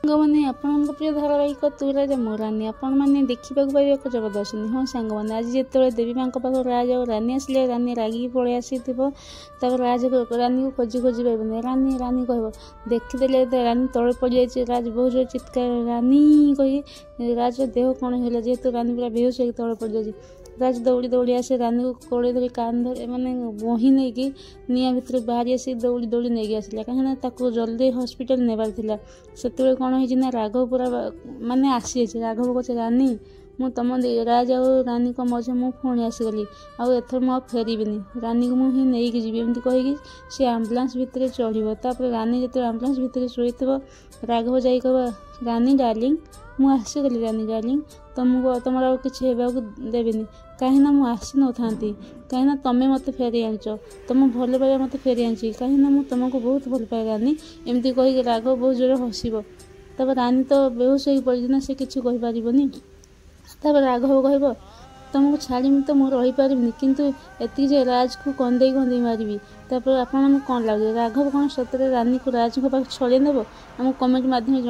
ସାଙ୍ଗମାନେ ଆପଣଙ୍କ ପ୍ରିୟ ଧାରାବାହିକ ତୁ ରାଜା ମୋ ରାନୀ ଆପଣମାନେ ଦେଖିବାକୁ ପାଇବେ ଏକ ଜବରଦସ୍ତ। ହଁ ସାଙ୍ଗମାନେ, ଆଜି ଯେତେବେଳେ ଦେବୀ ମାଙ୍କ ପାଖକୁ ରାଜ ଆଉ ରାନୀ ଆସିଲେ, ରାନୀ ରାଗିକି ପଳେଇ ଆସିଥିବ। ତାପରେ ରାଜ ରାନୀକୁ ଖୋଜି ଖୋଜି ପାଇବନି। ରାନୀ ରାନୀ କହିବ, ଦେଖିଦେଲେ ରାନୀ ତଳେ ପଡ଼ିଯାଇଛି। ରାଜ ବହୁତ ଜୋର ଚିତ୍କାର ରାନୀ କହି ରାଜ ଦେହ କ'ଣ ହେଲା, ଯେହେତୁ ରାନୀ ପୁରା ବେହୋସ ହେଇକି ତଳେ ପଡ଼ିଯାଇଛି। ରାଜ ଦୌଡ଼ି ଦୌଡ଼ି ଆସି ରାନୀକୁ କୋଳରେ ଧରି କାନ୍ଧରେ ଗହି ନେଇକି ନିଆଁ ଭିତରୁ ବାହାରି ଆସି ଦୌଡ଼ି ଦୌଡ଼ି ନେଇକି ଆସିଲା, କାହିଁକିନା ତାକୁ ଜଲ୍ଦି ହସ୍ପିଟାଲ ନେବାର ଥିଲା। ସେତେବେଳେ କ'ଣ ହେଇଛି ନା, ରାଘବ ପୁରା ଆସିଯାଇଛି। ରାଘବ କହୁଛି, ରାନୀ ମୁଁ ତମ ରାଜ ଆଉ ରାନୀଙ୍କ ମଝିରେ ମୁଁ ପୁଣି ଆସିଗଲି, ଆଉ ଏଥର ମୁଁ ଆଉ ଫେରିବିନି, ରାନୀକୁ ମୁଁ ହିଁ ନେଇକି ଯିବି। ଏମିତି କହିକି ସେ ଆମ୍ବୁଲାନ୍ସ ଭିତରେ ଚଢ଼ିବ। ତାପରେ ରାନୀ ଯେତେବେଳେ ଆମ୍ବୁଲାନ୍ସ ଭିତରେ ଶୋଇଥିବ, ରାଘବ ଯାଇ କହିବ, ରାନୀ ଡାର୍ଲିଂ ମୁଁ ଆସିଗଲି, ରାନୀ ଡାର୍ଲିଂ ତମର ଆଉ କିଛି ହେବାକୁ ଦେବିନି, କାହିଁକିନା ମୁଁ ଆସିନଥାନ୍ତି, କାହିଁକିନା ତମେ ମୋତେ ଫେରି ଆଣିଛ, ତମ ଭଲ ପାଇବା ମୋତେ ଫେରି ଆଣିଛି, କାହିଁକିନା ମୁଁ ତମକୁ ବହୁତ ଭଲ ପାଏ ରାନୀ। ଏମିତି କହିକି ରାଘବ ବହୁତ ଜୋରରେ ହସିବ। ତାପରେ ରାନୀ ତ ବେହୋସ ହେଇକି ପଡ଼ିଛି ନା, ସେ କିଛି କହିପାରିବନି। ତାପରେ ରାଘବ କହିବ, ତମକୁ ଛାଡ଼ିବି ତ ମୁଁ ରହିପାରିବିନି, କିନ୍ତୁ ଏତିକି ଯେ ରାଜକୁ କନ୍ଦେଇ କନ୍ଦେଇ ମାରିବି। ତାପରେ ଆପଣମାନଙ୍କୁ କ'ଣ ଲାଗୁଛି, ରାଘବ କ'ଣ ସତରେ ରାନୀକୁ ରାଜଙ୍କ ପାଖକୁ ଛଡ଼େଇ ନେବ? ଆମକୁ କମେଣ୍ଟ ମାଧ୍ୟମରେ